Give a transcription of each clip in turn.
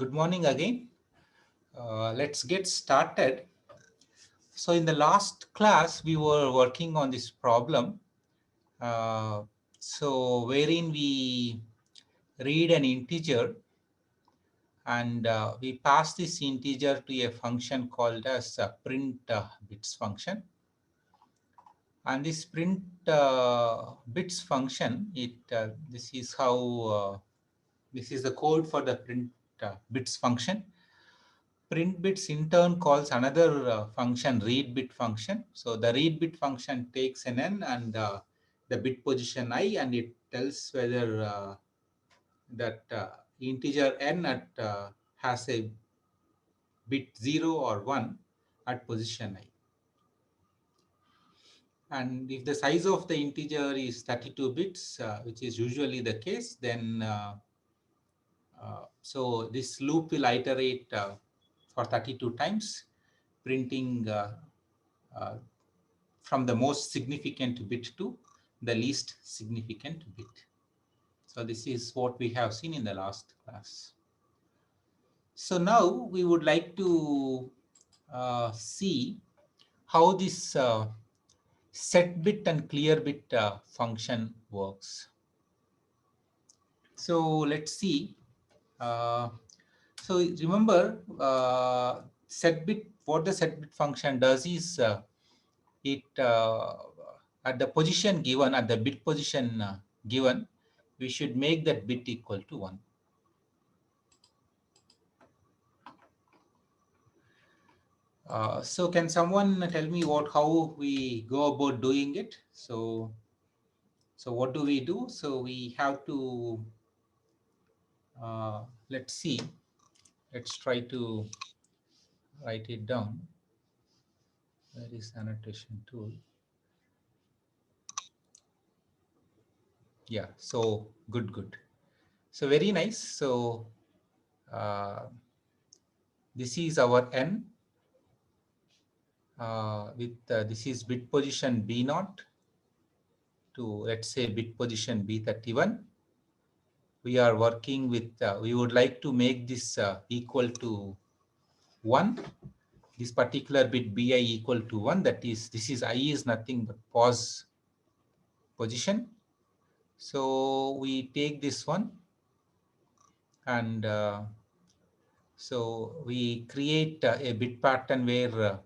Good morning again. Let's get started. So in the last class, we were working on this problem. Uh, so wherein we read an integer and we pass this integer to a function called as a print bits function. And this print bits function, this is how this is the code for the print bits function. Print bits in turn calls another function, read bit function. So the read bit function takes an n and the bit position I, and it tells whether that integer n has a bit 0 or 1 at position I. And if the size of the integer is 32 bits, which is usually the case, then so this loop will iterate for 32 times, printing uh, from the most significant bit to the least significant bit. So this is what we have seen in the last class. So now we would like to see how this set bit and clear bit function works. So let's see. So remember, set bit. What the set bit function does is it at the position given, at the bit position given, we should make that bit equal to 1. So can someone tell me how we go about doing it? So what do we do? So we have to let's see. Let's try to write it down. Where is annotation tool? Yeah. So good. So very nice. So uh, this is our n. With this is bit position B0 to, let's say, bit position B31. We are working with, we would like to make this equal to 1. This particular bit Bi equal to 1. That is, this is I is nothing but pause position. So we take this one and so we create a bit pattern where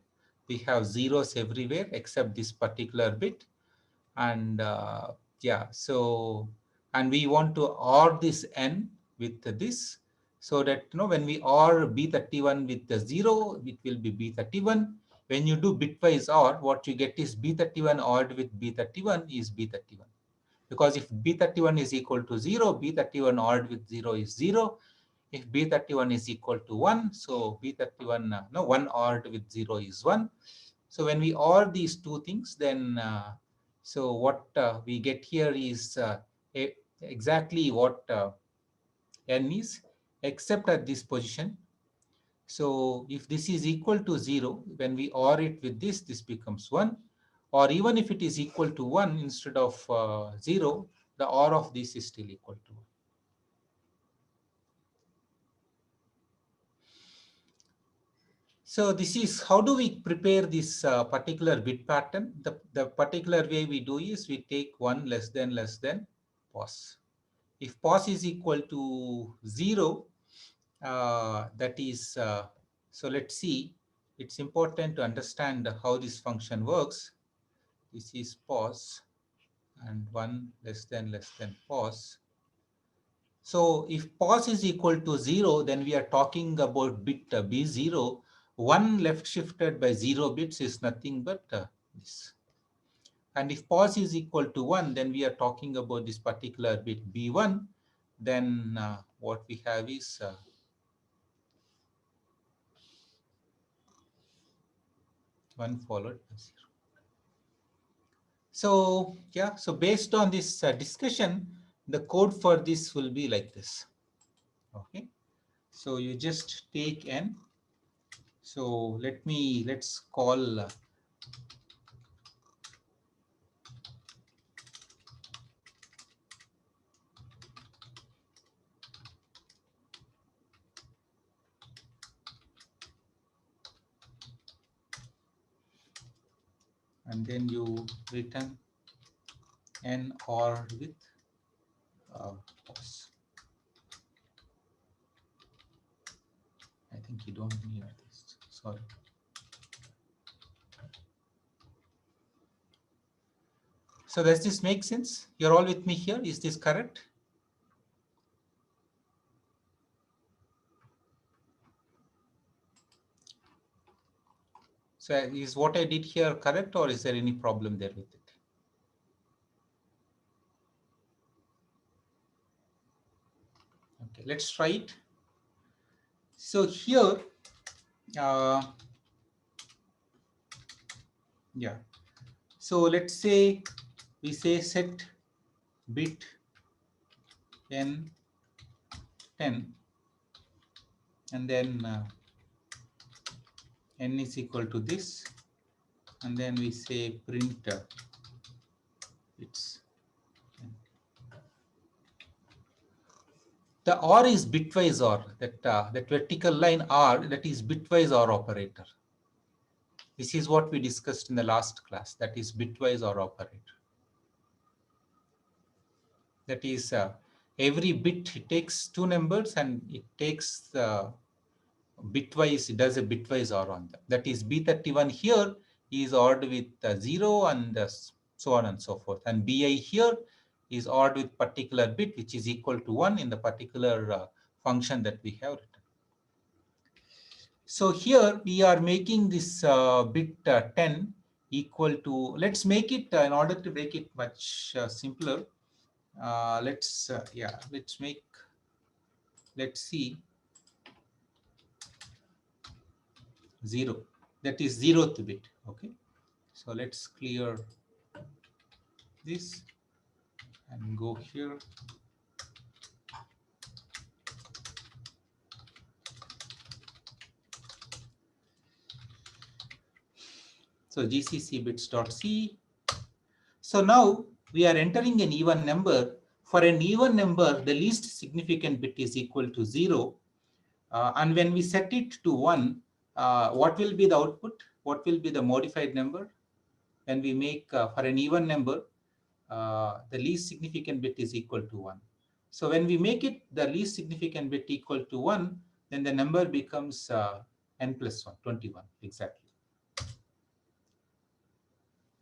we have zeros everywhere except this particular bit. And yeah, so, and we want to OR this n with this, so that when we OR B31 with the 0, it will be B31. When you do bitwise OR, what you get is B31 ORed with B31 is B31. Because if B31 is equal to 0, B31 ORed with 0 is 0. If B31 is equal to 1, so B31, 1 ORed with 0 is 1. So when we OR these two things, then so what we get here is exactly what n is, except at this position. So if this is equal to 0, when we OR it with this becomes 1. Or even if it is equal to 1 instead of 0, the OR of this is still equal to 1. So this is how do we prepare this particular bit pattern. The particular way we do is we take 1 less than pause. If pause is equal to 0, that is, so let's see, it's important to understand how this function works. This is pause and 1 less than pause. So if pause is equal to 0, then we are talking about bit B0. 1 left shifted by 0 bits is nothing but this. And if pause is equal to 1, then we are talking about this particular bit B1. Then what we have is 1 followed by 0. So yeah, so based on this discussion, the code for this will be like this. Okay, so you just take n. So let's call and then you return n or with pause. I think you don't need this. Sorry. So does this make sense? You're all with me here. Is this correct? So is what I did here correct, or is there any problem there with it? Okay, let's try it. So here, yeah. So let's say we say set bit n 10, and then n is equal to this, and then we say print it's the OR is bitwise OR, that vertical line R, that is bitwise OR operator. This is what we discussed in the last class, that is bitwise OR operator. That is every bit takes two numbers and it takes bitwise, it does a bitwise OR on them. That is B31 here is ORed with 0 and so on and so forth. And BI here is ORed with particular bit which is equal to 1 in the particular function that we have written. So here we are making this bit 10 equal to, let's make it, in order to make it much simpler, let's see 0. That is 0th bit. Okay. So let's clear this and go here. So GCC bits.c. So now we are entering an even number. For an even number, the least significant bit is equal to 0. And when we set it to 1, what will be the output? What will be the modified number? When we make for an even number, the least significant bit is equal to 1. So when we make it the least significant bit equal to 1, then the number becomes n plus 1, 21, exactly.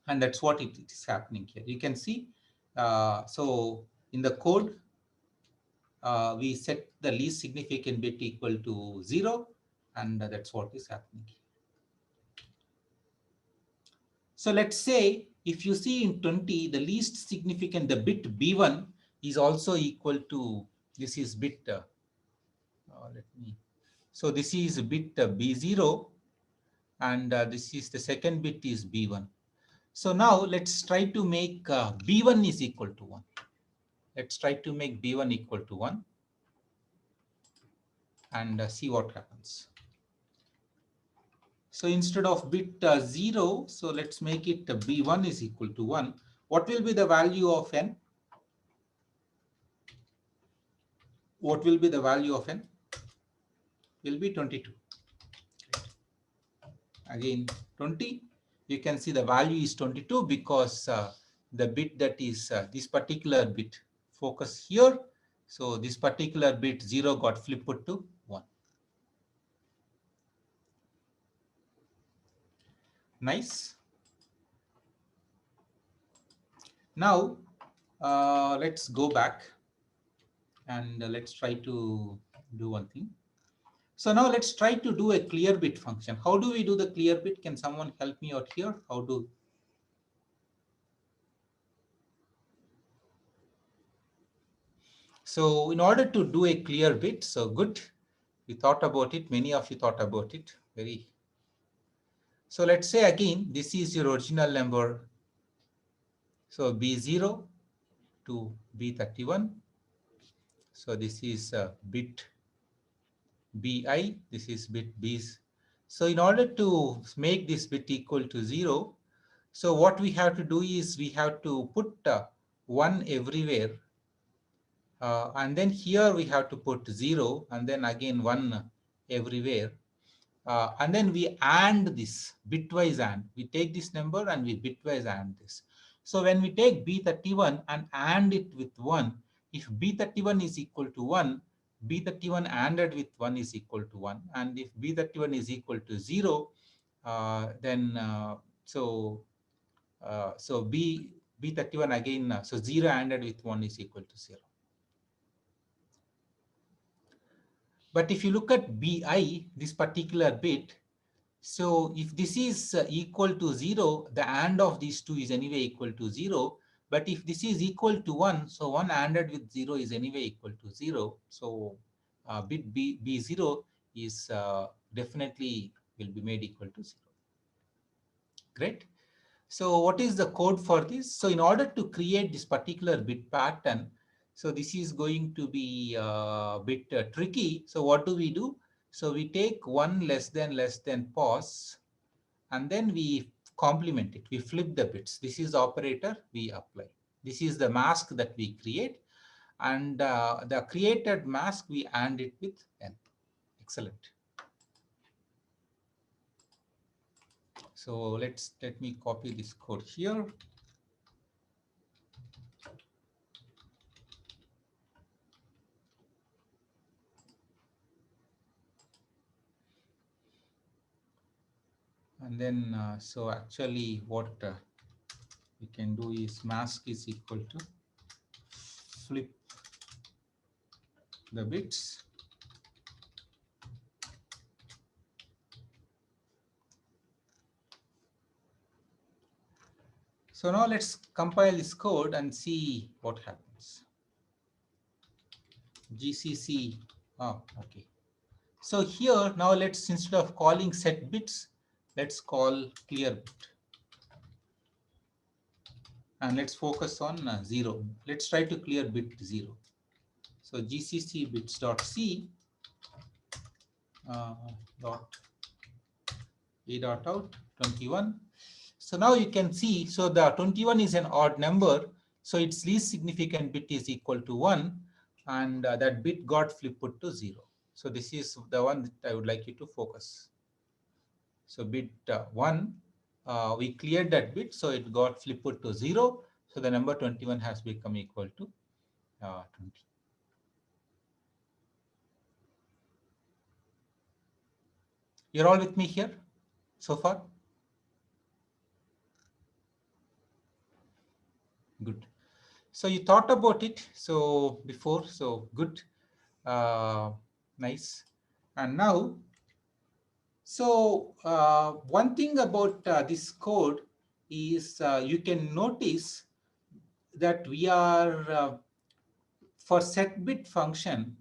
And that's what it is happening here. You can see, so in the code, we set the least significant bit equal to 0, and that's what is happening here. So let's say if you see in 20, the least significant, the bit B1 is also equal to, this is bit, so this is bit B0, and this is the second bit is B1. So now let's try to make B1 is equal to 1. Let's try to make B1 equal to 1 and see what happens. So instead of bit 0, so let's make it B1 is equal to 1. What will be the value of n? What will be the value of n? Will be 22. Again 20. You can see the value is 22 because the bit that is this particular bit focus here. So this particular bit 0 got flipped to 1. Nice. Now let's go back and let's try to do one thing. So now let's try to do a clear bit function. How do we do the clear bit? Can someone help me out here? How do? So in order to do a clear bit, so good, we thought about it. Many of you thought about it. Very. So let's say again, this is your original number. So B0 to B31. So this is bit BI. This is bit B's. So in order to make this bit equal to 0, so what we have to do is we have to put 1 everywhere. And then here we have to put 0 and then again 1 everywhere. and then we AND this, bitwise AND. We take this number and we bitwise AND this. So when we take B31 and AND it with 1, if B31 is equal to 1, B31 ANDed with 1 is equal to 1. And if B31 is equal to 0, then so B31 again, so 0 ANDed with 1 is equal to 0. But if you look at BI, this particular bit, so if this is equal to 0, the AND of these two is anyway equal to 0. But if this is equal to 1, so 1 ANDed with 0 is anyway equal to 0. So bit B0 is definitely will be made equal to 0. Great. So what is the code for this? So in order to create this particular bit pattern, so this is going to be a bit tricky. So what do? So we take 1 less than pause, and then we complement it. We flip the bits. This is the operator we apply. This is the mask that we create, and the created mask we AND it with n. Excellent. So let me copy this code here. And then, so actually what we can do is mask is equal to flip the bits. So now let's compile this code and see what happens. GCC, okay. So here now let's, instead of calling set bits, let's call clear bit. And let's focus on 0. Let's try to clear bit 0. So GCC bits.c dot a dot out 21. So now you can see, so the 21 is an odd number, so its least significant bit is equal to 1, and that bit got flipped to 0. So this is the one that I would like you to focus. So bit 1, we cleared that bit, so it got flipped to 0. So the number 21 has become equal to 20. You're all with me here so far? Good. So you thought about it so before, so good, nice. And now, so one thing about this code is you can notice that we are for set bit function,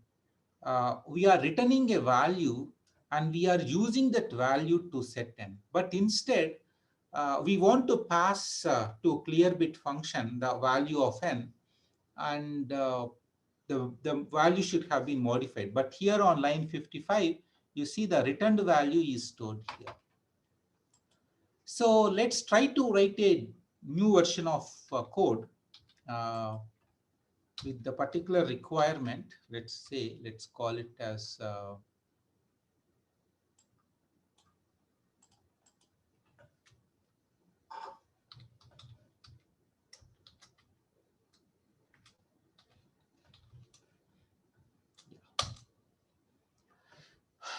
we are returning a value and we are using that value to set n. But instead, we want to pass to clear bit function the value of n, and the value should have been modified. But here on line 55, you see the returned value is stored here. So let's try to write a new version of code with the particular requirement. Let's say, let's call it as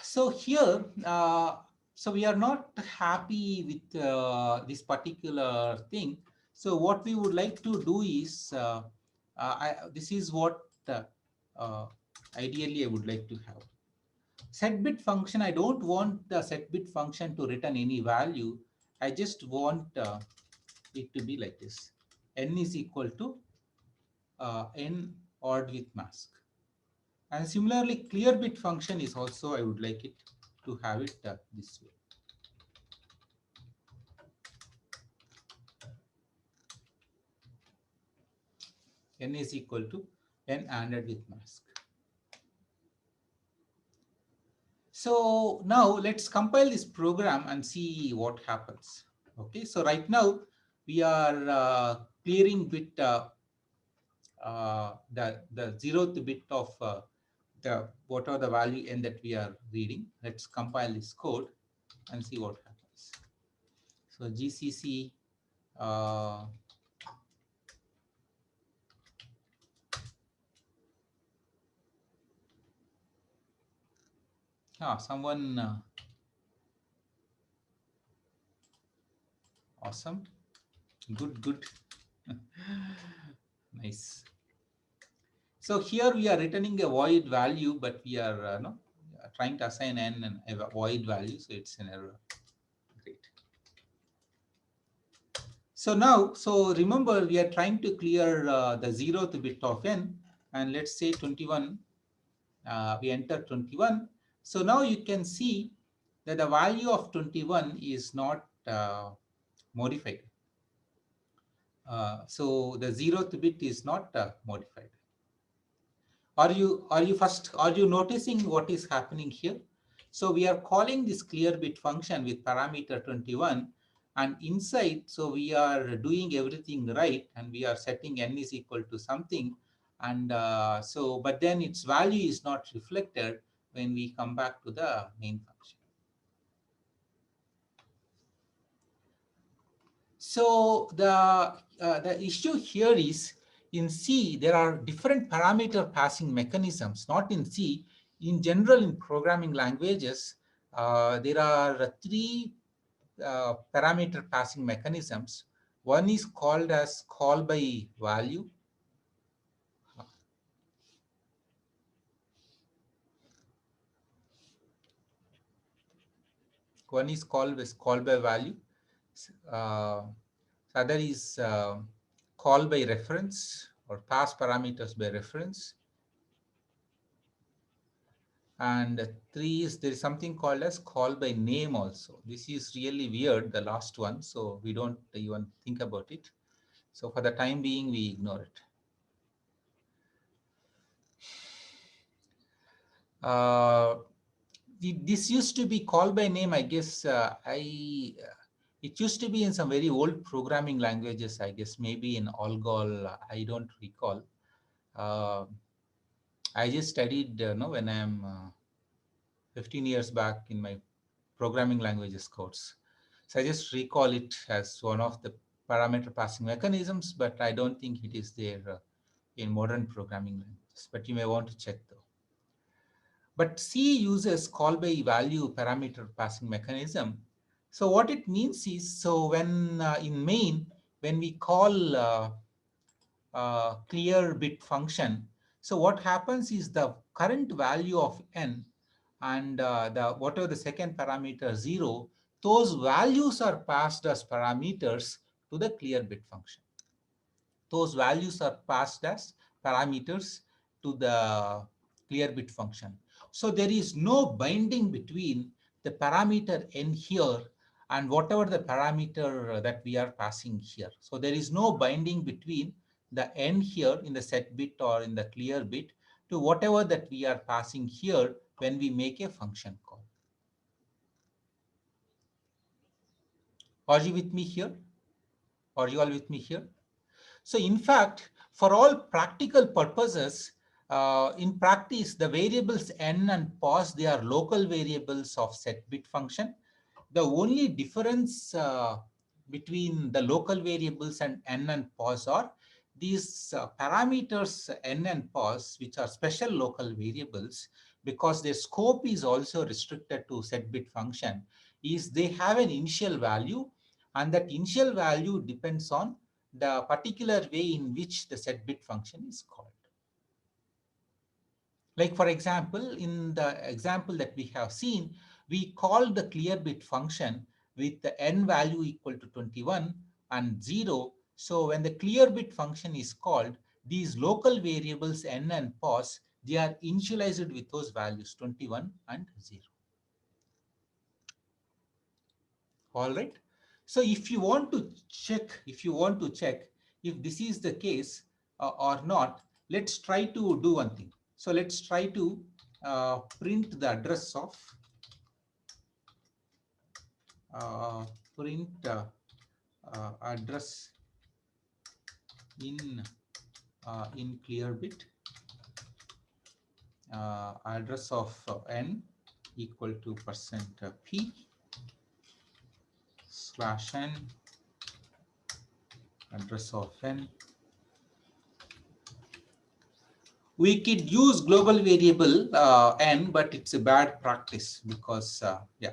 so here, so we are not happy with this particular thing. So what we would like to do is, this is what ideally I would like to have. Set bit function, I don't want the set bit function to return any value. I just want it to be like this. N is equal to n odd with mask. And similarly, clear bit function is also, I would like it to have it this way. N is equal to n ANDed with mask. So now let's compile this program and see what happens. Okay, so right now we are clearing bit the 0th bit of what are the value n that we are reading. Let's compile this code and see what happens. So GCC someone awesome, good. Nice. So here we are returning a void value, but we are no, trying to assign n and a void value, so it's an error. Great. So now, so remember we are trying to clear the 0th bit of n, and let's say 21. We enter 21. So now you can see that the value of 21 is not modified. So the 0th bit is not modified. Are you noticing what is happening here? So we are calling this clear bit function with parameter 21, and inside, so we are doing everything right, and we are setting n is equal to something, and but then its value is not reflected when we come back to the main function. So the issue here is, in C there are different parameter passing mechanisms. Not in C, in general in programming languages, there are three parameter passing mechanisms. One is called as call by value. One is call by value. Uh, Other is call by reference, or pass parameters by reference. And three is, there is something called as call by name also. This is really weird, the last one, so we don't even think about it. So for the time being, we ignore it. This used to be call by name, I guess. It used to be in some very old programming languages, I guess, maybe in Algol, I don't recall. I just studied, when I'm 15 years back in my programming languages course. So I just recall it as one of the parameter passing mechanisms, but I don't think it is there in modern programming languages. But you may want to check though. But C uses call by value parameter passing mechanism. So what it means is, so when in main, when we call clear bit function, so what happens is the current value of n and the whatever the second parameter 0, those values are passed as parameters to the clear bit function. Those values are passed as parameters to the clear bit function. So there is no binding between the parameter n here and whatever the parameter that we are passing here. So there is no binding between the n here in the set bit or in the clear bit to whatever that we are passing here when we make a function call. Are you with me here? Are you all with me here? So in fact, for all practical purposes, in practice, the variables n and pos, they are local variables of set bit function. The only difference between the local variables and n and pos are these parameters n and pos, which are special local variables, because their scope is also restricted to set bit function, is they have an initial value, and that initial value depends on the particular way in which the set bit function is called. Like for example, in the example that we have seen, we call the clear bit function with the n value equal to 21 and 0. So when the clear bit function is called, these local variables n and pos, they are initialized with those values 21 and 0. All right. So if you want to check, if this is the case or not, let's try to do one thing. So let's try to print the address of uh, print address in clear bit, address of n equal to percent p slash n address of n. We could use global variable n, but it's a bad practice because yeah,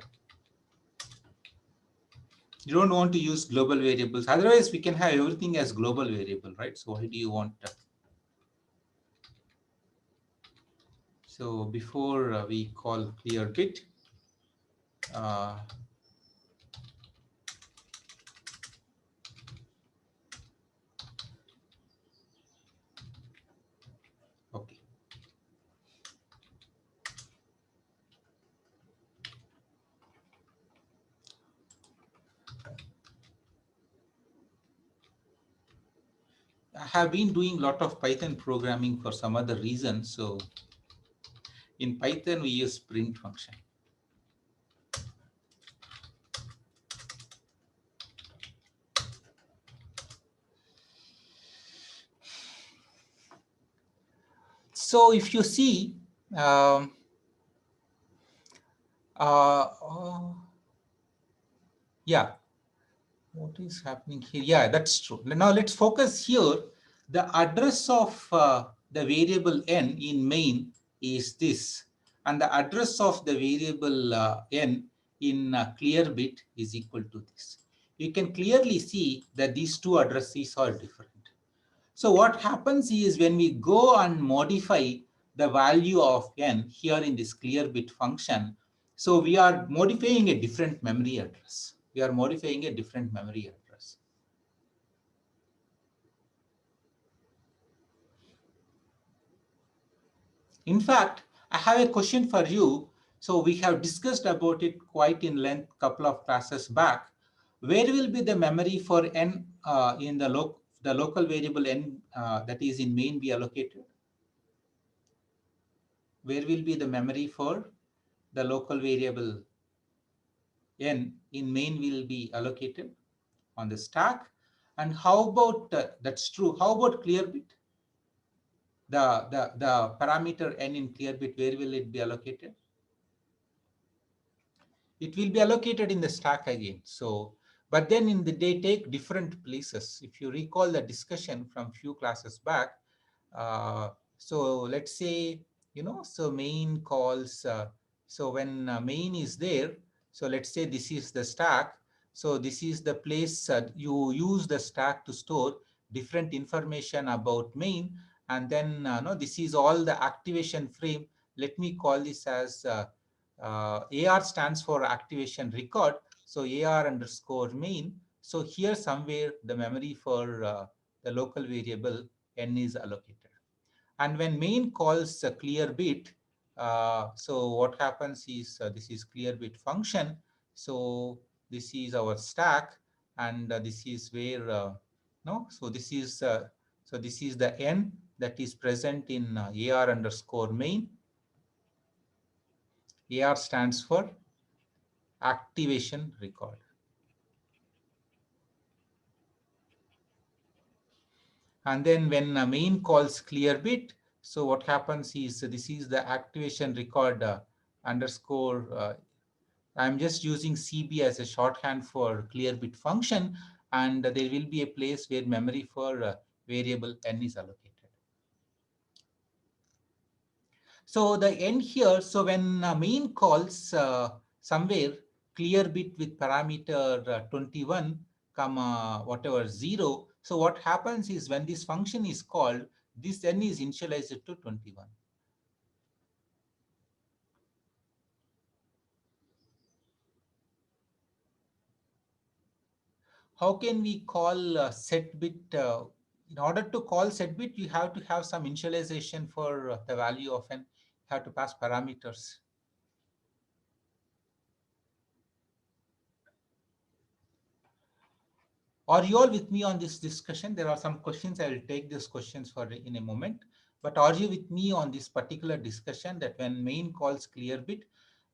you don't want to use global variables. Otherwise, we can have everything as global variable, right? So why do you want? So before we call clear bit, uh, okay. I have been doing a lot of Python programming for some other reason. So in Python, we use print function. So if you see, um, yeah, what is happening here? Yeah, that's true. Now let's focus here. The address of the variable n in main is this, and the address of the variable n in clear bit is equal to this. You can clearly see that these two addresses are different. So what happens is when we go and modify the value of n here in this clear bit function, so we are modifying a different memory address. We are modifying a different memory address. In fact, I have a question for you. So we have discussed about it quite in length couple of classes back. Where will be the memory for n in the local variable n that is in main be allocated? Where will be the memory for the local variable n in main will be allocated? On the stack? And how about, that's true, how about clear bit? The parameter n in clear bit, where will it be allocated? It will be allocated in the stack again. So, but then in the they take different places. If you recall the discussion from few classes back, so let's say, so main calls, so when main is there, so let's say this is the stack. So this is the place you use the stack to store different information about main. And then no, this is all the activation frame. Let me call this as AR stands for activation record. So AR underscore main. So here somewhere the memory for the local variable n is allocated. And when main calls a clear bit, so what happens is this is clear bit function. So this is our stack, and this is where no. So this is the n that is present in AR underscore main. AR stands for activation record. And then when main calls clear bit, so what happens is this is the activation record underscore. I'm just using CB as a shorthand for clear bit function, and there will be a place where memory for variable n is allocated. So the n here, so when main calls somewhere clear bit with parameter 21 comma whatever 0, so what happens is when this function is called, this n is initialized to 21. How can we call set bit? In order to call set bit, you have to have some initialization for the value of n. You have to pass parameters. Are you all with me on this discussion? There are some questions. I will take these questions for in a moment. But are you with me on this particular discussion that when main calls clear bit,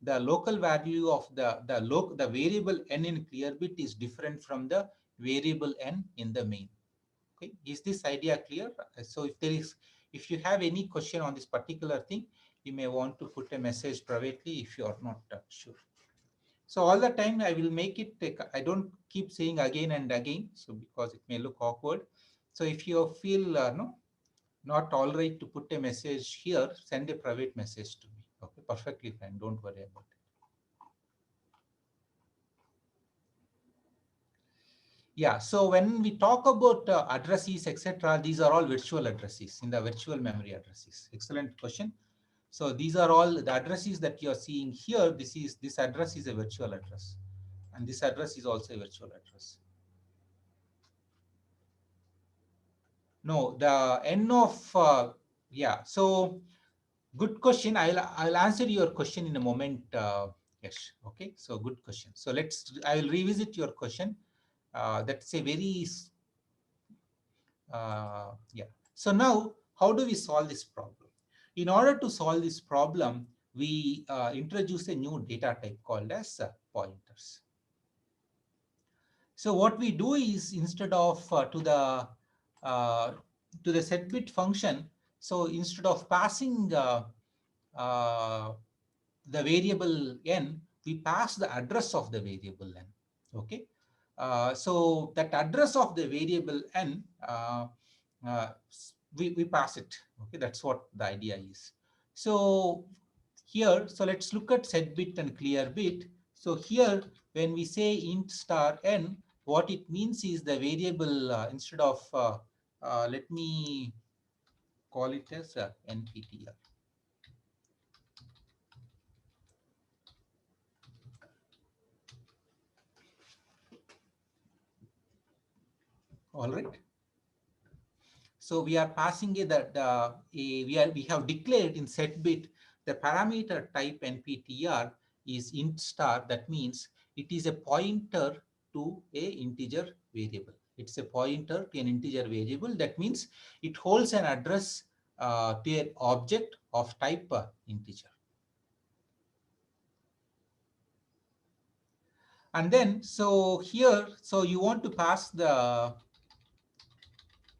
the local value of the variable n in clear bit is different from the variable n in the main. Okay, is this idea clear? So if you have any question on this particular thing, you may want to put a message privately if you are not sure. So all the time I will make it, I don't keep saying again and again, so because it may look awkward. So if you feel no, not all right to put a message here, send a private message to me. Okay, perfectly fine. Don't worry about it. Yeah, so when we talk about addresses, etc., these are all virtual addresses in the virtual memory addresses. Excellent question. So these are all the addresses that you are seeing here. This address is a virtual address, and this address is also a virtual address. No, the n of yeah. So good question. I'll answer your question in a moment. Yes. Okay. So good question. So I will revisit your question. That's a very yeah. So now, how do we solve this problem? In order to solve this problem, we introduce a new data type called as pointers. So what we do is, instead of uh, to the set bit function, so instead of passing uh, the variable n, we pass the address of the variable n. Okay, so that address of the variable n, uh, we pass it. Okay, that's what the idea is. So here, so let's look at set bit and clear bit. So here, when we say int star n, what it means is the variable instead of let me call it as nptr. All right. So we are passing we have declared in set bit the parameter type nptr is int star. That means it is a pointer to a integer variable. It's a pointer to an integer variable. That means it holds an address to an object of type integer. And then, so here, so you want to pass the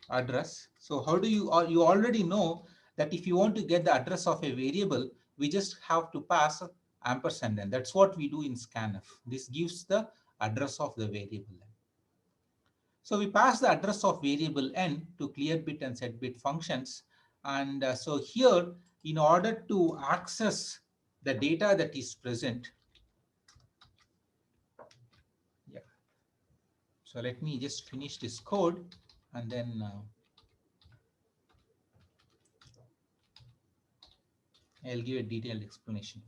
address. So how do you already know that if you want to get the address of a variable, we just have to pass ampersand n. That's what we do in scanf. This gives the address of the variable n. So we pass the address of variable n to clear bit and set bit functions. And so here, in order to access the data that is present, yeah. So let me just finish this code, and then I'll give a detailed explanation.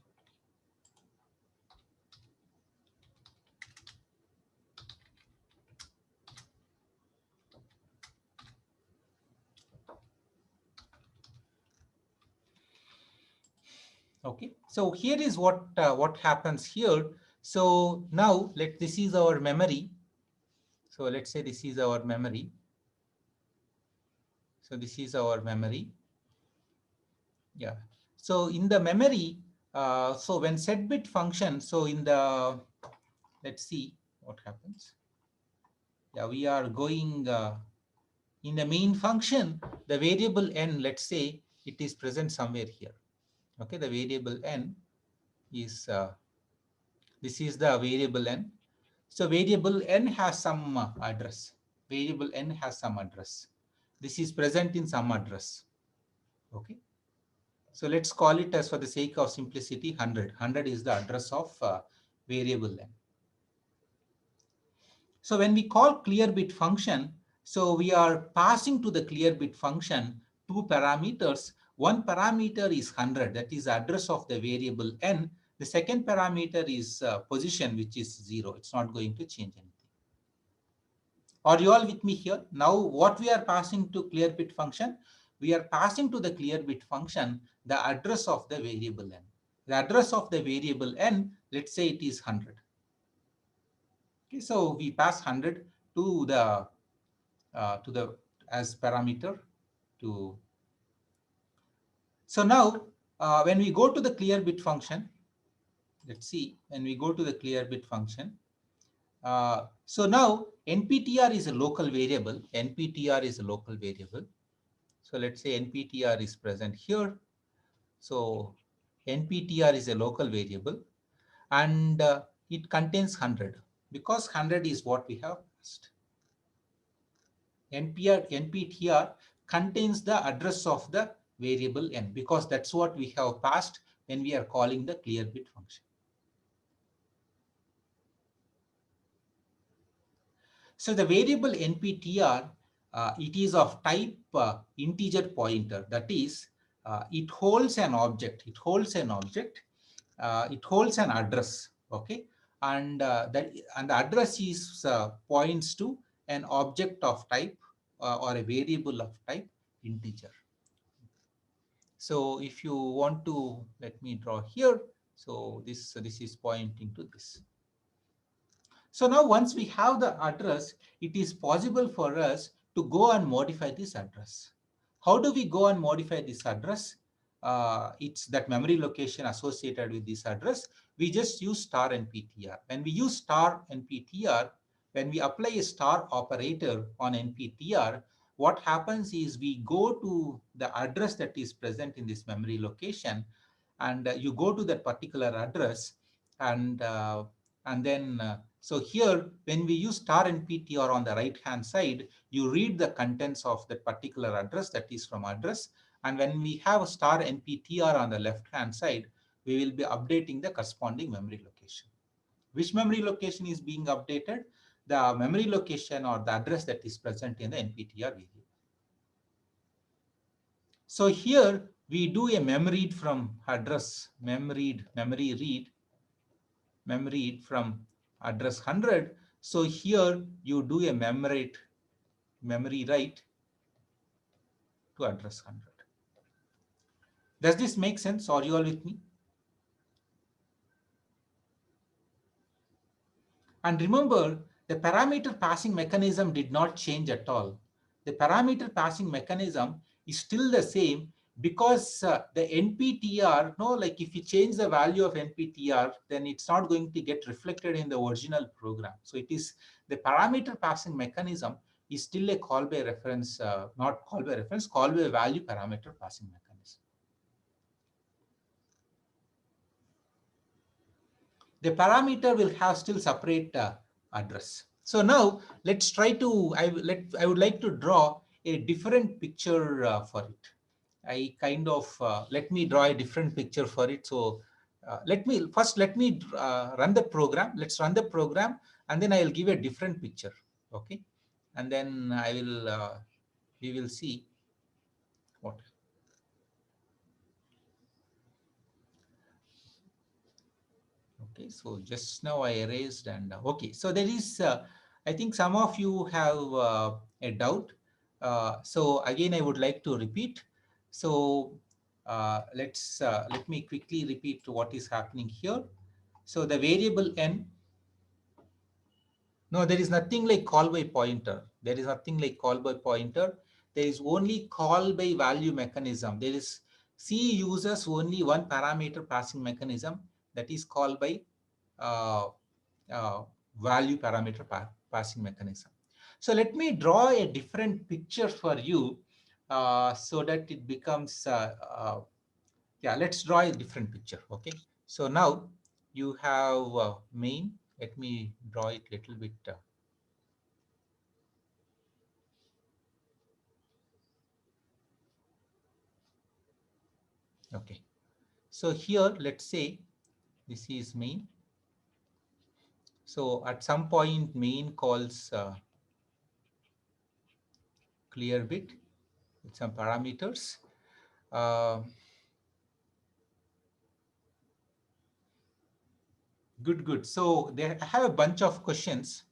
Okay, so here is what happens here. So now this is our memory. So let's say this is our memory. So this is our memory. Yeah. So in the memory, so when set bit function, so in the, let's see what happens. Yeah, we are going in the main function, the variable n, let's say it is present somewhere here. Okay, the variable n is this is the variable n. So variable n has some address. Variable n has some address. This is present in some address. Okay. So let's call it, as for the sake of simplicity, 100. 100 is the address of variable n. So when we call clear bit function, so we are passing to the clear bit function two parameters. One parameter is 100, that is address of the variable n. The second parameter is position, which is 0. It's not going to change anything. Are you all with me here? Now what we are passing to clear bit function? We are passing to the clear bit function the address of the variable n. The address of the variable n, let's say it is 100. Okay, so we pass 100 to the as parameter to. So now when we go to the clear bit function, let's see, when we go to the clear bit function, so now nptr is a local variable. Nptr is a local variable. So let's say nptr is present here. So nptr is a local variable, and it contains 100 because 100 is what we have passed. nptr contains the address of the variable n because that's what we have passed when we are calling the clear bit function. So the variable nptr, it is of type integer pointer. That is, it holds an object. It holds an address. Okay, and the address is points to an object of type or a variable of type integer. So if you want to, let me draw here. So this is pointing to this. So now once we have the address, it is possible for us to go and modify this address. How do we go and modify this address? It's that memory location associated with this address. We just use star nptr. When we use star nptr, when we apply a star operator on nptr, what happens is we go to the address that is present in this memory location, and you go to that particular address, and then so here when we use star nptr on the right hand side, you read the contents of that particular address, that is from address, and when we have a star nptr on the left hand side, we will be updating the corresponding memory location. Which memory location is being updated? The memory location or the address that is present in the nptr variable. So here we do a memory read from address, memory read from address 100. So here you do a memory write to address 100. Does this make sense? Are you all with me? And remember, the parameter passing mechanism did not change at all. The parameter passing mechanism is still the same because the NPTR, no, like if you change the value of NPTR, then it's not going to get reflected in the original program. So it is the parameter passing mechanism is still a call by reference, not call by reference, call by value parameter passing mechanism. The parameter will have still separate address. So now let's try to, I would like to draw a different picture for it. Let me draw a different picture for it. So let me run the program. Let's run the program, and then I will give a different picture. Okay. And then we will see what. Okay, so just now I erased and okay, so there is, I think some of you have a doubt. So again, I would like to repeat. So let me quickly repeat what is happening here. So the variable n, no, there is nothing like call by pointer. There is nothing like call by pointer. There is only call by value mechanism. There is C uses only one parameter passing mechanism, that is called by uh, uh, value parameter passing mechanism. So let me draw a different picture for you so that it becomes, yeah, let's draw a different picture. Okay. So now you have main. Let me draw it a little bit. Okay. So here, let's say this is main. So at some point, main calls clear bit with some parameters. Uh, good. So there, I have a bunch of questions.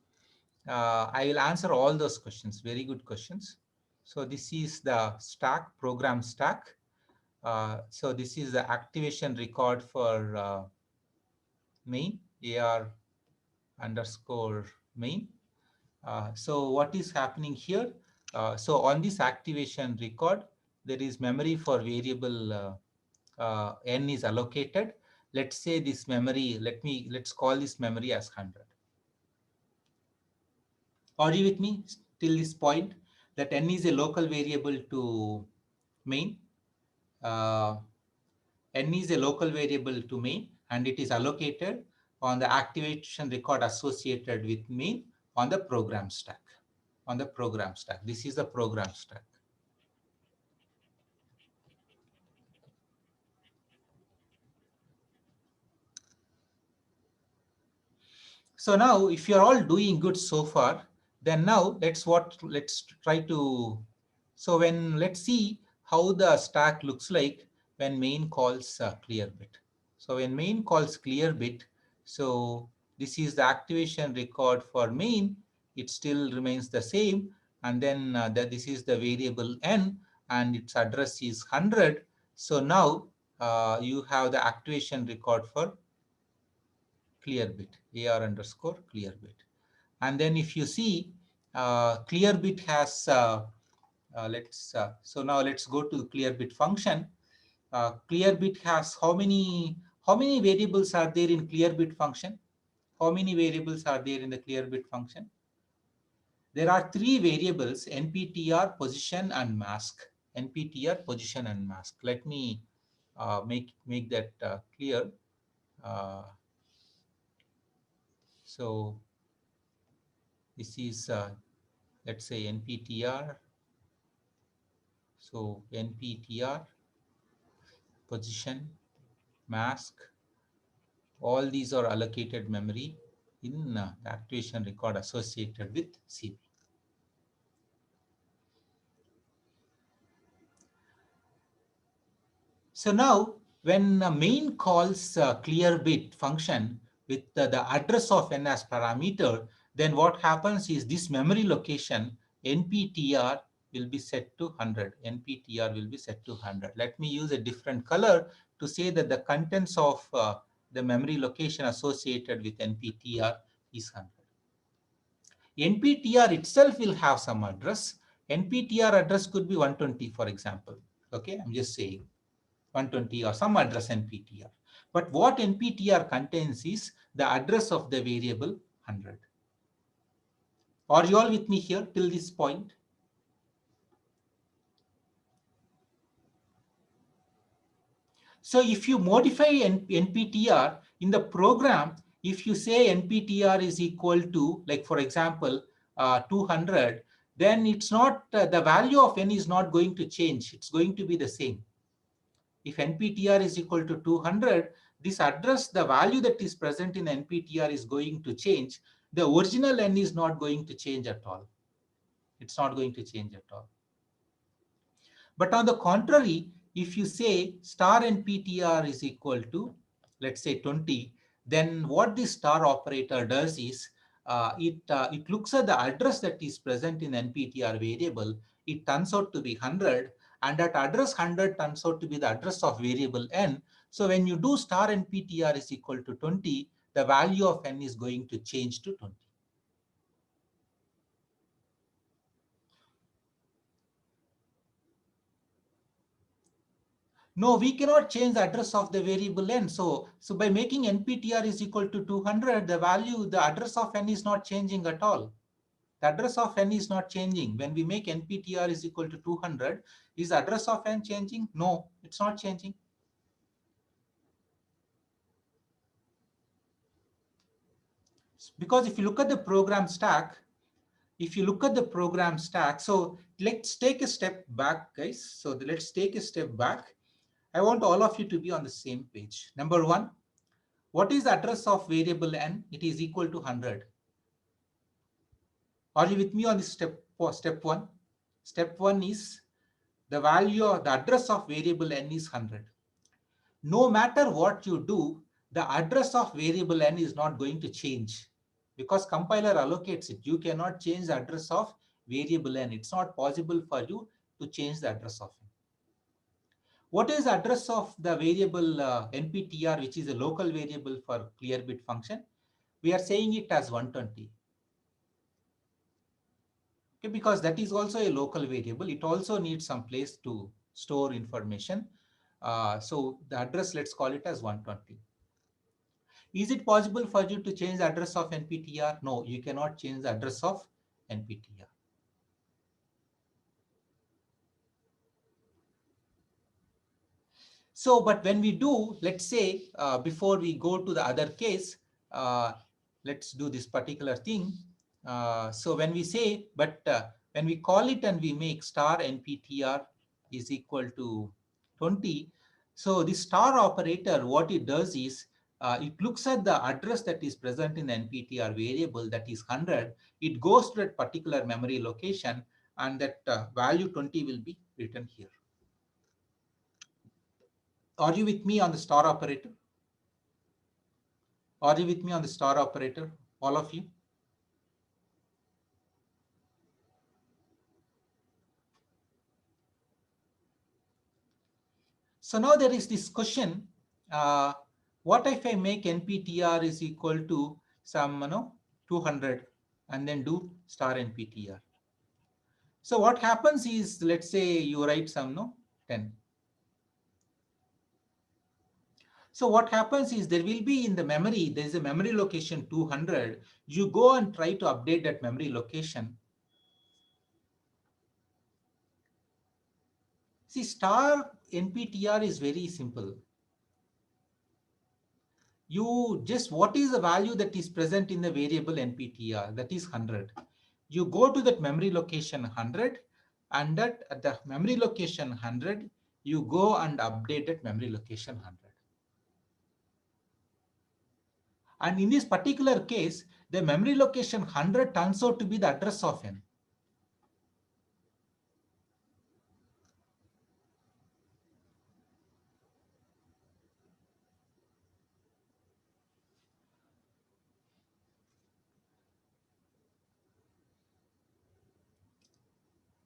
I will answer all those questions. Very good questions. So this is the stack, program stack. So this is the activation record for main, AR underscore main. So what is happening here? So on this activation record, there is memory for variable n is allocated. Let's say this memory, let's call this memory as 100. Are you with me till this point? That n is a local variable to main. Uh, N is a local variable to main, and it is allocated on the activation record associated with main on the program stack. On the program stack. This is the program stack. So now, if you're all doing good so far, then now let's try to. So let's see how the stack looks like when main calls clear bit. So when main calls clear bit, so this is the activation record for main. It still remains the same, and then that this is the variable n, and its address is 100. So now you have the activation record for clear bit, AR underscore clear bit. And then if you see, clear bit has, so now let's go to clear bit function. Clear bit has how many variables are there in clear bit function? How many variables are there in the clear bit function? There are three variables, nptr, position, and mask. nptr, position, and mask. Let me make that clear. Uh, so this is, let's say, nptr. So nptr, position, mask, all these are allocated memory in the activation record associated with CP. So now when main calls clear bit function with the address of n as parameter, then what happens is this memory location nptr will be set to 100. nptr will be set to 100. Let me use a different color to say that the contents of the memory location associated with nptr is 100. nptr itself will have some address. nptr address could be 120, for example. Okay, I'm just saying 120 or some address nptr. But what nptr contains is the address of the variable 100. Are you all with me here till this point? So if you modify nptr in the program, if you say nptr is equal to, like for example, 200, then it's not, the value of n is not going to change. It's going to be the same. If nptr is equal to 200, this address, the value that is present in nptr is going to change. The original n is not going to change at all. It's not going to change at all. But on the contrary, if you say star nptr is equal to, let's say 20, then what this star operator does is it looks at the address that is present in nptr variable. It turns out to be 100, and that address 100 turns out to be the address of variable n. So when you do star nptr is equal to 20, the value of n is going to change to 20. No, we cannot change the address of the variable n. So by making nptr is equal to 200, the value, the address of n is not changing at all. The address of n is not changing. When we make nptr is equal to 200, is the address of n changing? No, it's not changing. Because if you look at the program stack, so let's take a step back, guys. So let's take a step back. I want all of you to be on the same page. Number one, what is the address of variable n? It is equal to 100. Are you with me on this step one? Step one is the value or the address of variable n is 100. No matter what you do, the address of variable n is not going to change because compiler allocates it. You cannot change the address of variable n. It's not possible for you to change the address of n. What is the address of the variable nptr, which is a local variable for clear bit function? We are saying it as 120. Okay, because that is also a local variable. It also needs some place to store information. So the address, let's call it as 120. Is it possible for you to change the address of nptr? No, you cannot change the address of nptr. So, but when we do, let's say, before we go to the other case, uh, let's do this particular thing. So when we say, when we call it and we make star nptr is equal to 20, so the star operator, what it does is, it looks at the address that is present in the nptr variable, that is 100. It goes to that particular memory location, and that value 20 will be written here. Are you with me on the star operator? Are you with me on the star operator? All of you? So now there is this question, uh, what if I make nptr is equal to some 200 and then do star nptr? So what happens is, let's say you write some 10. So what happens is, there will be in the memory, there is a memory location 200. You go and try to update that memory location. See, star nptr is very simple. You just, what is the value that is present in the variable nptr, that is 100. You go to that memory location 100, and that at the memory location 100, you go and update that memory location 100. And in this particular case, the memory location 100 turns out to be the address of n.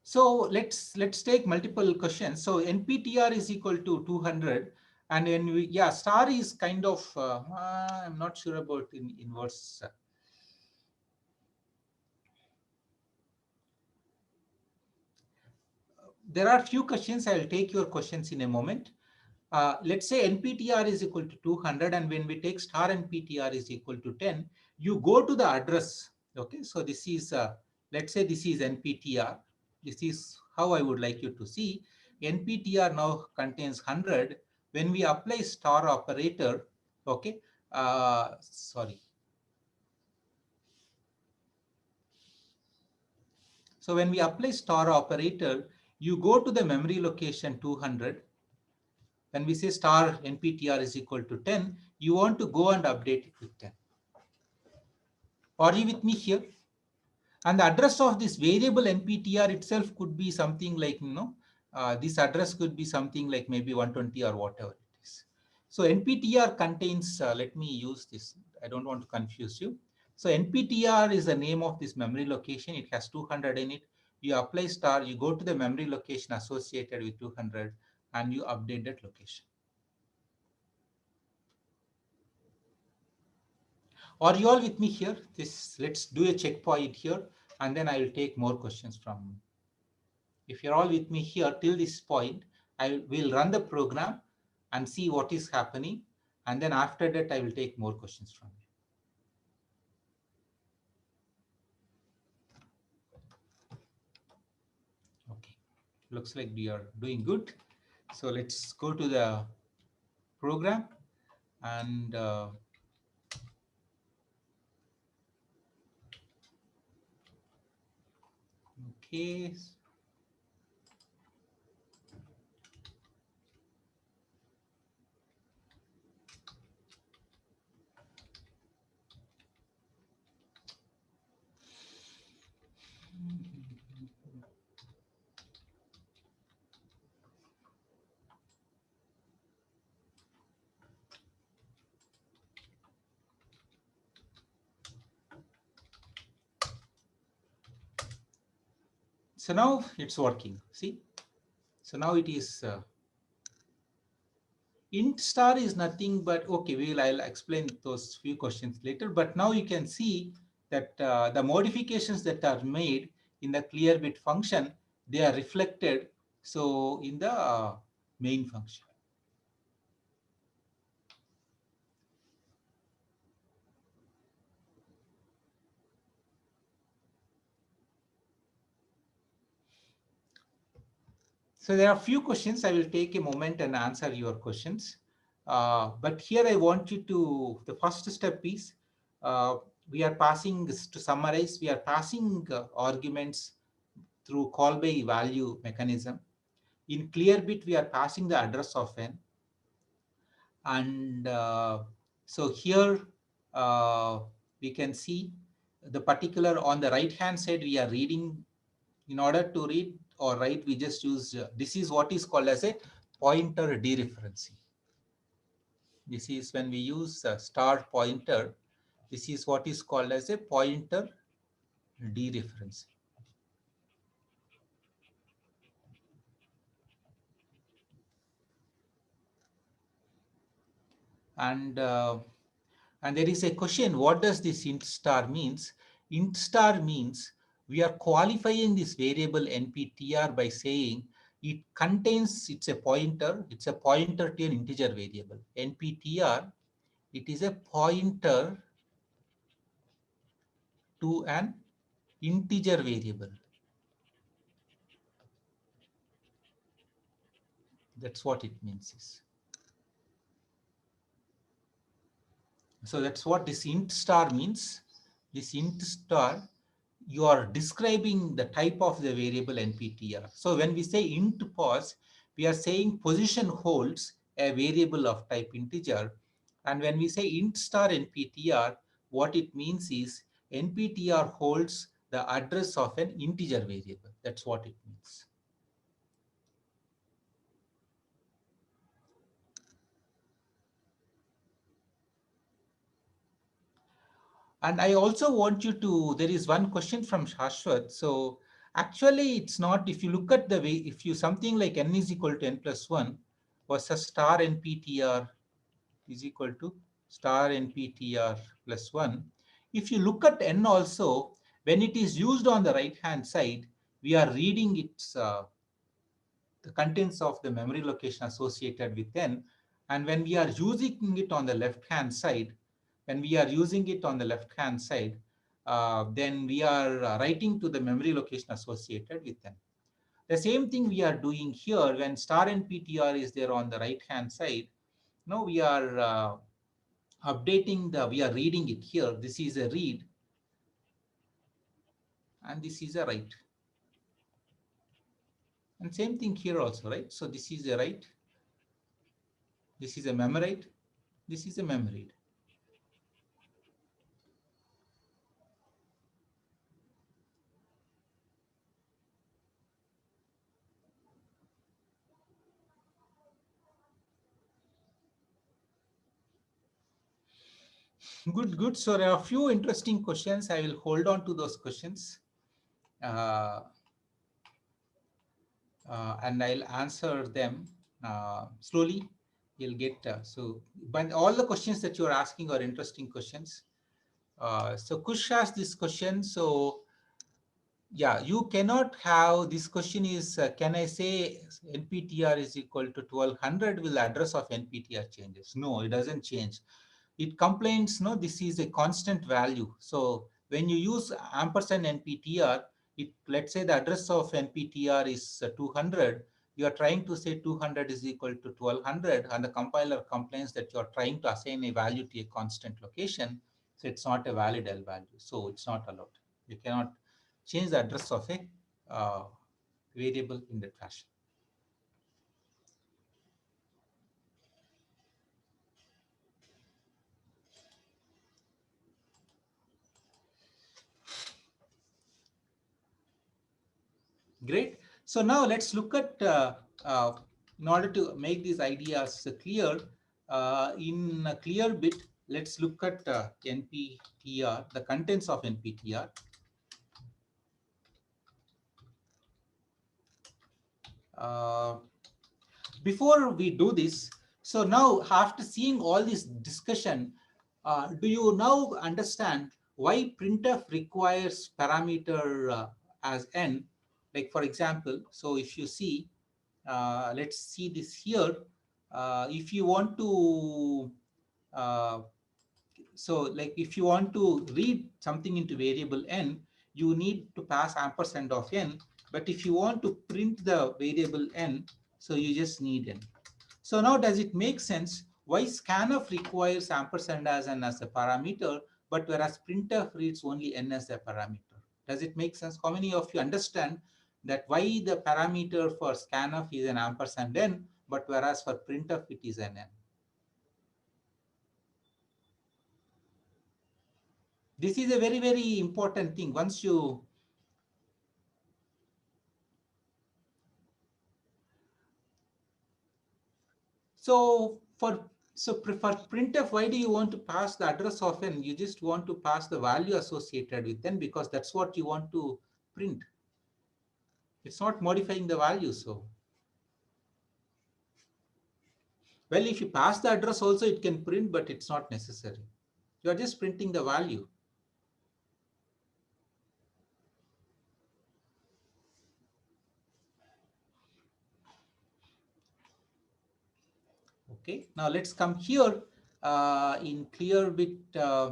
So let's take multiple questions. So nptr is equal to 200, and when we, yeah, star is kind of I'm not sure about in inverse. There are few questions. I will take your questions in a moment. Let's say nptr is equal to 200, and when we take star nptr is equal to 10, you go to the address. Okay, so this is, let's say this is nptr. This is how I would like you to see. nptr now contains 100. When we apply star operator, okay, sorry. So when we apply star operator, you go to the memory location 200. When we say star nptr is equal to 10, you want to go and update it with 10. Are you with me here? And the address of this variable nptr itself could be something like, this address could be something like maybe 120 or whatever it is. So nptr contains, let me use this, I don't want to confuse you. So nptr is the name of this memory location. It has 200 in it. You apply star, you go to the memory location associated with 200, and you update that location. Are you all with me here? Let's do a checkpoint here, and then I will take more questions from. If you're all with me here till this point, I will run the program and see what is happening, and then after that I will take more questions from you. Okay, looks like we are doing good. So let's go to the program, and okay. So now it's working. See, so now it is. Int star is nothing but, okay, I'll explain those few questions later, but now you can see that the modifications that are made in the clear bit function, they are reflected so in the main function. So there are few questions. I will take a moment and answer your questions. But here I want you to, the first step is, uh, we are passing, to summarize, we are passing arguments through call by value mechanism. In clear bit, we are passing the address of n. And so here uh, we can see the particular, on the right hand side, we are reading. In order to read or write, we just use, this is what is called as a pointer dereferencing. This is when we use star pointer. This is what is called as a pointer dereferencing. And and there is a question, what does this int star means? Int star means we are qualifying this variable nptr by saying it contains, it's a pointer to an integer variable. Nptr, it is a pointer to an integer variable. That's what it means is. So that's what this int star means. This int star, you are describing the type of the variable nptr. So when we say int pos, we are saying position holds a variable of type integer. And when we say int star nptr, what it means is nptr holds the address of an integer variable. That's what it means. And I also want you to, there is one question from Shashwat. So actually it's not, if you look at the way, if you something like n is equal to n plus 1 versus star nptr is equal to star nptr plus 1. If you look at n also, when it is used on the right hand side, we are reading its the contents of the memory location associated with n. And when we are using it on the left hand side, then we are writing to the memory location associated with n. The same thing we are doing here when star nptr is there on the right hand side. Now we are we are reading it here. This is a read and this is a write. And same thing here also, right? So this is a write, this is a memorite, this is a memory. Good, good. So there are a few interesting questions. I will hold on to those questions. Uh, and I'll answer them slowly. You'll get, but all the questions that you're asking are interesting questions. So Kush asked this question. So yeah, you cannot have, this question is, can I say NPTR is equal to 1200? Will the address of NPTR changes? No, it doesn't change. It complains, no, this is a constant value. So when you use ampersand NPTR, let's say the address of NPTR is 200, you are trying to say 200 is equal to 1200, and the compiler complains that you are trying to assign a value to a constant location. So it's not a valid L value. So it's not allowed. You cannot change the address of a uh, variable in that fashion. Great. So now let's look at, in order to make these ideas clear, in a clear bit, let's look at NPTR, the contents of NPTR. Uh, Before we do this, so now after seeing all this discussion, do you now understand why printf requires parameter as n? Like for example, so if you see, let's see this here. If you want to, uh, so like if you want to read something into variable n, you need to pass ampersand of n. But if you want to print the variable n, so you just need n. So now does it make sense why scanf requires ampersand as n as a parameter, but whereas printf reads only n as a parameter? Does it make sense? How many of you understand that why the parameter for scanf is an ampersand n, but whereas for printf it is an n? This is a very, very important thing. Once you for printf, why do you want to pass the address of n? You just want to pass the value associated with n because that's what you want to print. It's not modifying the value. So, well, if you pass the address also, it can print, but it's not necessary. You are just printing the value. Okay. Now let's come here in clear bit. Yeah.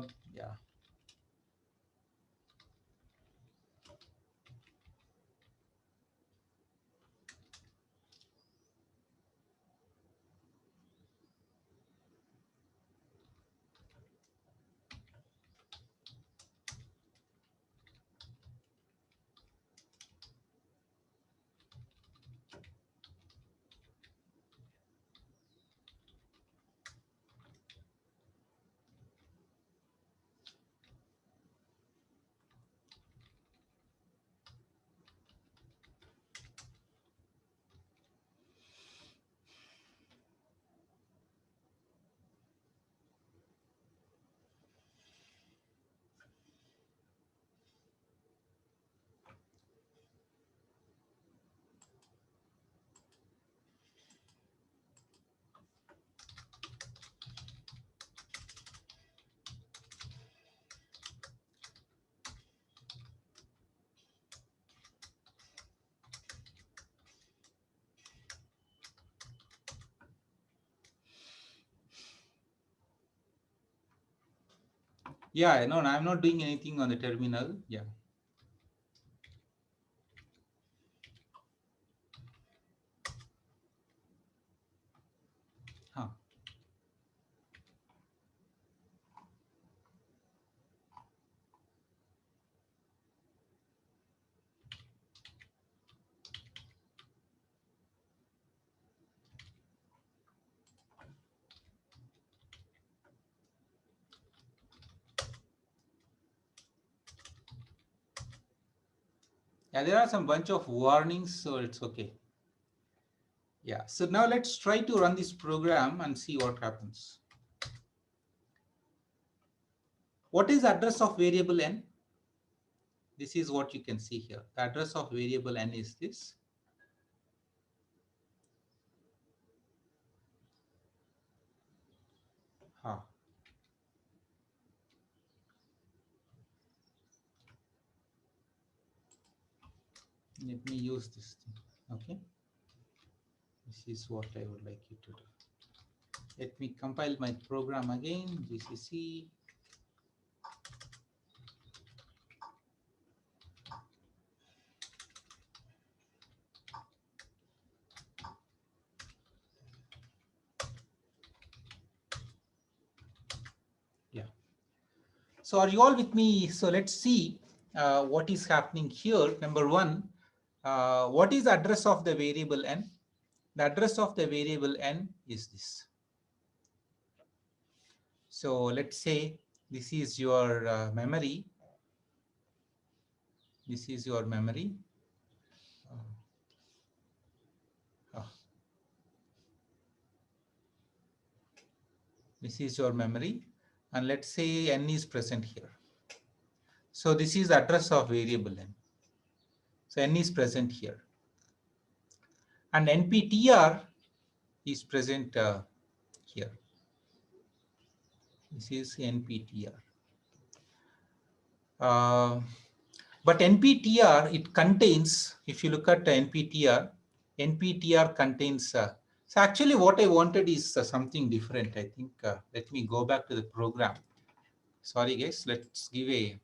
Yeah, no, I'm not doing anything on the terminal. Yeah. Huh. Yeah, there are some bunch of warnings, so it's okay. Yeah, so now let's try to run this program and see what happens. What is the address of variable n? This is what you can see here. The address of variable n is this. Huh. Let me use this thing. Okay. This is what I would like you to do. Let me compile my program again. GCC. Yeah. So are you all with me? So let's see what is happening here. Number one, what is the address of the variable n? The address of the variable n is this. So let's say this is your memory. This is your memory. Uh, this is your memory. And let's say n is present here. So this is the address of variable n. So n is present here. And nptr is present here. This is nptr. But nptr, it contains, if you look at nptr contains, so actually what I wanted is something different. I think, let me go back to the program. Sorry guys, let's give a,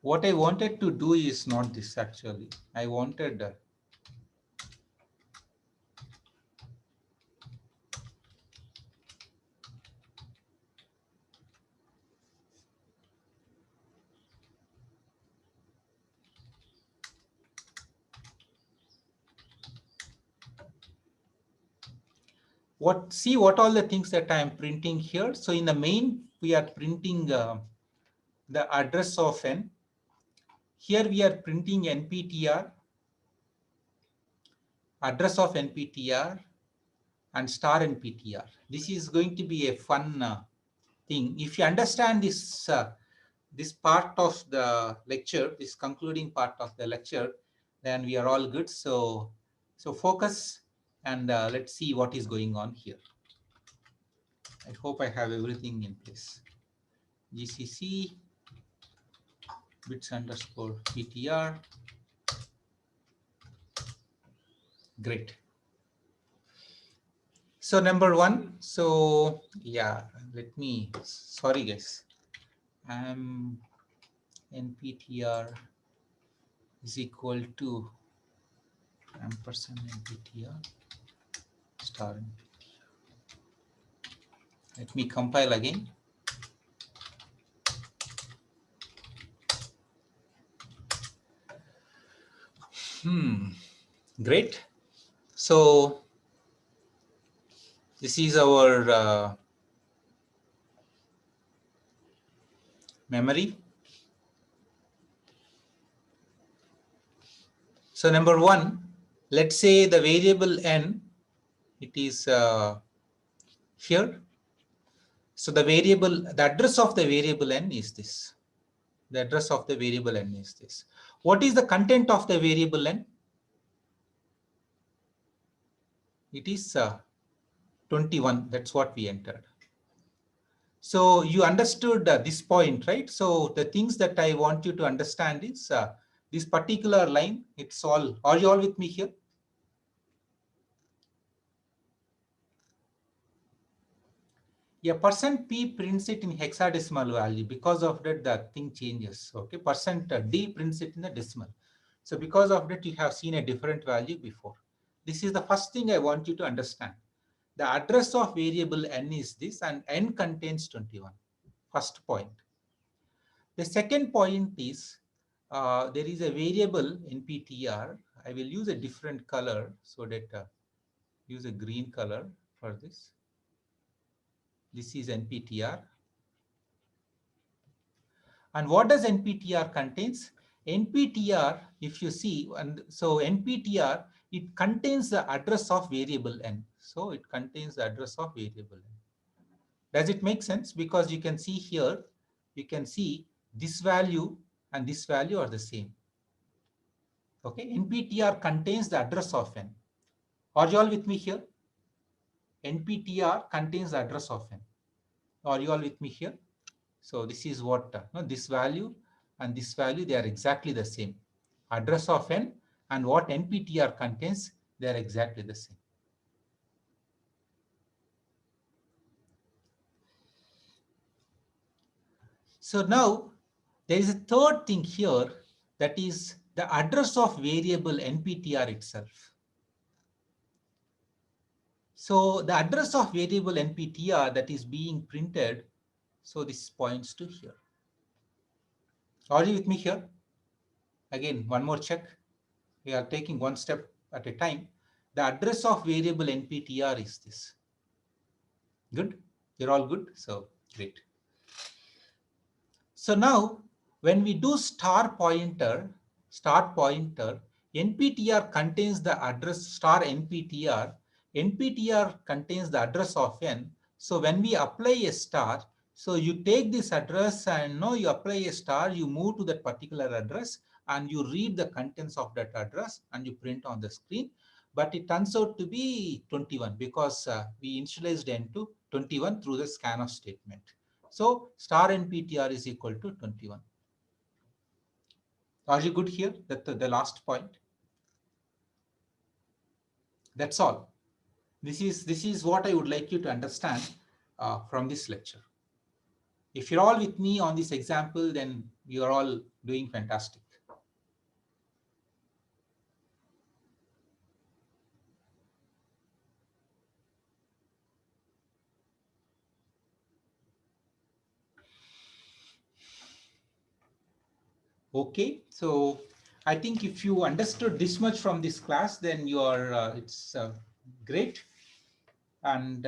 What I wanted to do is not this actually. I wanted see what all the things that I am printing here. So in the main, we are printing the address of n. Here we are printing nptr, address of nptr, and star nptr. This is going to be a fun thing. If you understand this part of the lecture, this concluding part of the lecture, then we are all good. So focus and let's see what is going on here. I hope I have everything in place. GCC bits underscore ptr. Great. So number one. So yeah, sorry guys. Nptr is equal to ampersand nptr star nptr. Let me compile again. Great. So this is our memory. So number one, let's say the variable n, it is here. So the address of the variable n is this. The address of the variable n is this. What is the content of the variable n? It is 21. That's what we entered. So you understood this point, right? So the things that I want you to understand is this particular line. It's all. Are you all with me here? Yeah, %p prints it in hexadecimal value. Because of that, the thing changes. Okay, %d prints it in a decimal. So because of that, you have seen a different value before. This is the first thing I want you to understand. The address of variable n is this, and n contains 21. First point. The second point is there is a variable nptr. I will use a different color so that use a green color for this. This is nptr. And what does nptr contains? nptr, if you see, and so nptr, it contains the address of variable n. So it contains the address of variable n. Does it make sense? Because you can see here, you can see this value and this value are the same. Okay, nptr contains the address of n. Are you all with me here? nptr contains the address of n. Are you all with me here? So this is what this value and this value, they are exactly the same. Address of n and what nptr contains, they are exactly the same. So now there is a third thing here, that is the address of variable nptr itself. So the address of variable nptr that is being printed, so this points to here. Are you with me here? Again, one more check. We are taking one step at a time. The address of variable nptr is this. Good? You're all good? So great. So now when we do star pointer, nptr contains the address star nptr. nptr contains the address of n. So when we apply a star, so you take this address and now you apply a star, you move to that particular address and you read the contents of that address and you print on the screen. But it turns out to be 21 because we initialized n to 21 through the scanf statement. So star nptr is equal to 21. Are you good here? That the last point. That's all. This is what I would like you to understand from this lecture. If you're all with me on this example, then You are all doing fantastic. Okay, so I think if you understood this much from this class, then you are it's great. And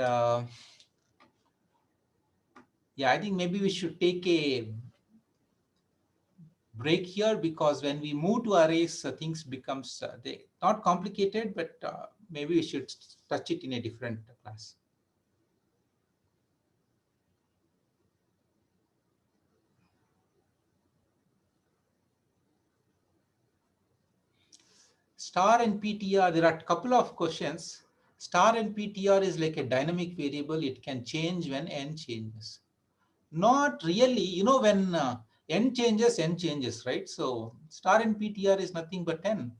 yeah, I think maybe we should take a break here, because when we move to arrays, things becomes they not complicated, but maybe we should touch it in a different class. Star and PTR, there are a couple of questions. Star and PTR is like a dynamic variable. It can change when n changes. Not really. When n changes, right? So star and PTR is nothing but n.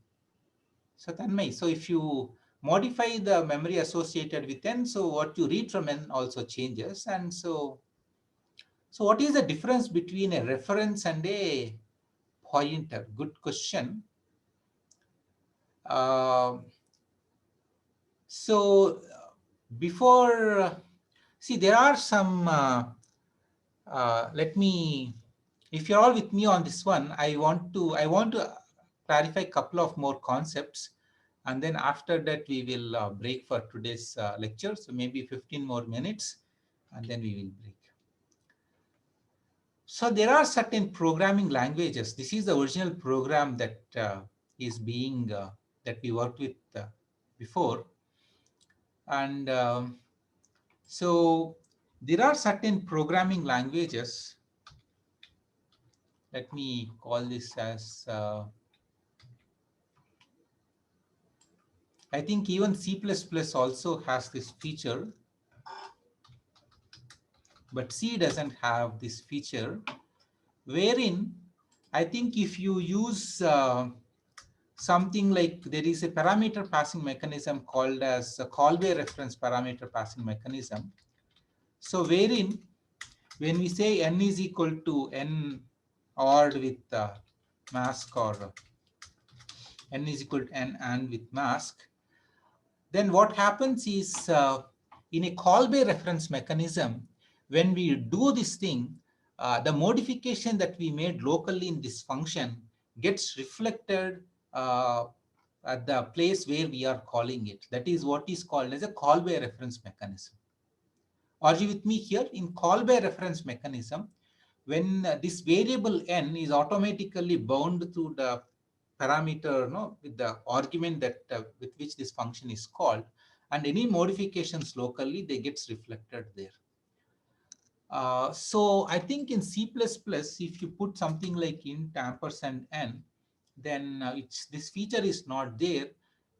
So Tanmay, so if you modify the memory associated with n, so what you read from n also changes. And so what is the difference between a reference and a pointer? Good question. Uh, so before, see, there are some, let me, if you're all with me on this one, I want to clarify a couple of more concepts. And then after that, we will break for today's lecture. So maybe 15 more minutes, and then we will break. So there are certain programming languages. This is the original program that is being, that we worked with before. And so there are certain programming languages. Let me call this as, I think even C++ also has this feature, but C doesn't have this feature, wherein I think if you use something like, there is a parameter passing mechanism called as a call-by reference parameter passing mechanism. So wherein when we say n is equal to n ORed with mask, or n is equal to n and with mask, then what happens is, in a call-by reference mechanism, when we do this thing, the modification that we made locally in this function gets reflected at the place where we are calling it. That is what is called as a call-by reference mechanism. Are you with me here? In call-by reference mechanism, when this variable n is automatically bound to the parameter, with the argument that with which this function is called, and any modifications locally, they gets reflected there. So I think in C++, if you put something like int ampersand n, then this feature is not there.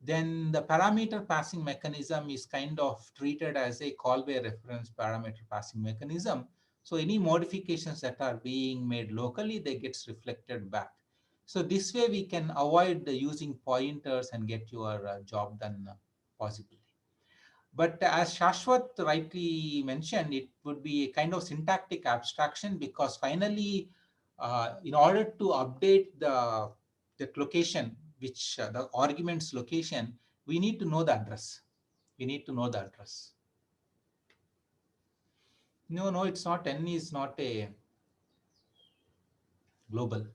Then the parameter passing mechanism is kind of treated as a call-by reference parameter passing mechanism. So any modifications that are being made locally, they gets reflected back. So this way we can avoid using pointers and get your job done possibly. But as Shashwat rightly mentioned, it would be a kind of syntactic abstraction, because finally, in order to update that location, which the argument's location, we need to know the address. We need to know the address. No, it's not. N is not a global.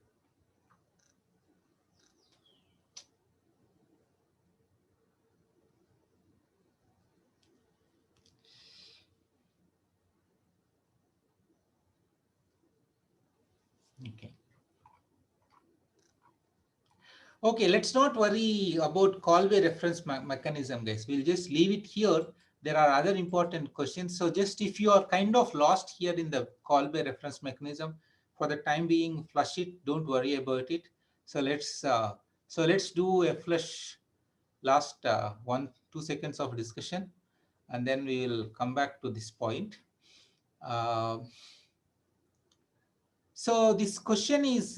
Okay. Okay, let's not worry about call-by reference mechanism, guys. We'll just leave it here. There are other important questions. So just if you are kind of lost here in the call-by reference mechanism, for the time being, flush it. Don't worry about it. So let's do a flush last 1-2 seconds of discussion, and then we will come back to this point. So this question is,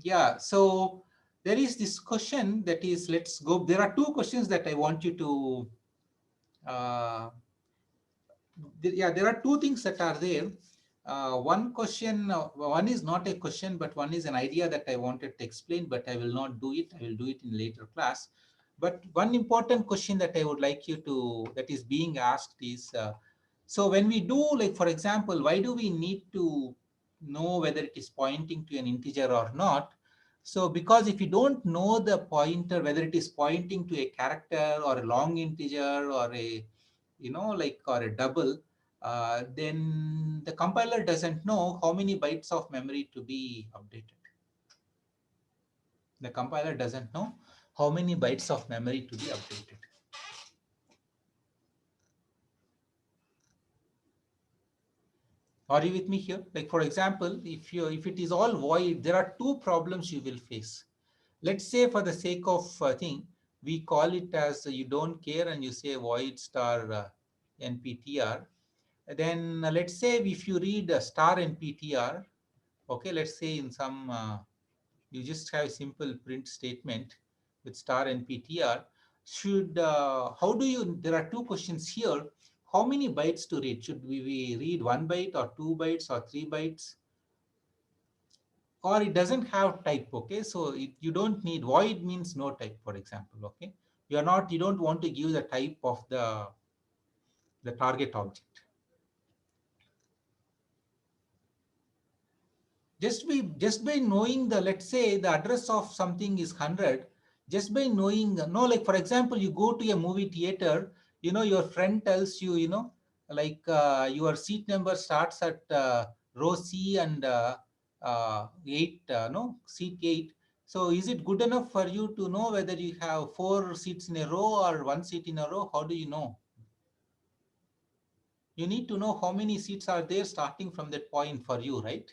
yeah, so there is this question that is, let's go, there are two questions that I want you to, yeah, there are two things that are there. One question, one is not a question, but one is an idea that I wanted to explain, but I will not do it. I will do it in later class. But one important question that I would like you to, that is being asked is, so when we do, like, for example, why do we need to know whether it is pointing to an integer or not? So because if you don't know the pointer, whether it is pointing to a character or a long integer or a, like, or a double, then the compiler doesn't know how many bytes of memory to be updated. The compiler doesn't know how many bytes of memory to be updated. Are you with me here? Like, for example, if it is all void, there are two problems you will face. Let's say, for the sake of thing, we call it as you don't care and you say void star nptr. Then let's say if you read star nptr, okay, let's say in some you just have a simple print statement with star and ptr. Should How do you, there are two questions here. How many bytes to read? Should we read 1 byte or 2 bytes or 3 bytes? Or it doesn't have type, okay? So you don't need, void means no type, for example, okay? You don't want to give the type of the target object. Just by knowing the, let's say the address of something is 100, just by knowing, no, like, for example, you go to a movie theater, your friend tells you, like, your seat number starts at row C and 8, no, seat 8. So is it good enough for you to know whether you have 4 seats in a row or 1 seat in a row? How do you know? You need to know how many seats are there starting from that point for you, right?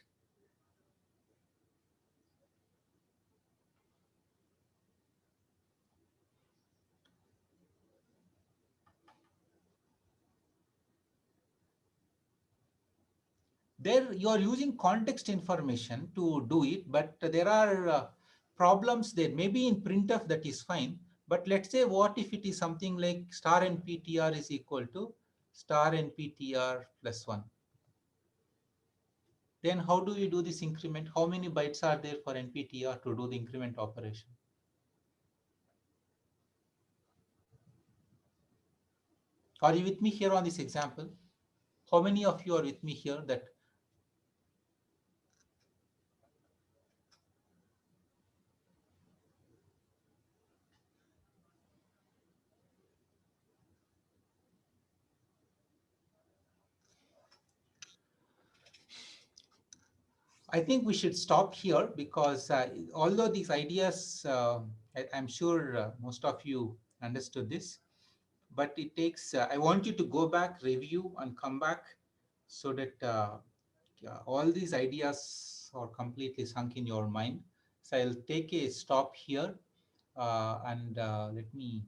There you are using context information to do it, but there are problems there. Maybe in printf that is fine, but let's say, what if it is something like star nptr is equal to star nptr plus 1? Then how do you do this increment? How many bytes are there for nptr to do the increment operation? Are you with me here on this example? How many of you are with me here? That I think we should stop here, because although these ideas, I'm sure most of you understood this, but it takes, I want you to go back, review, and come back, so that all these ideas are completely sunk in your mind. So I'll take a stop here, and let me.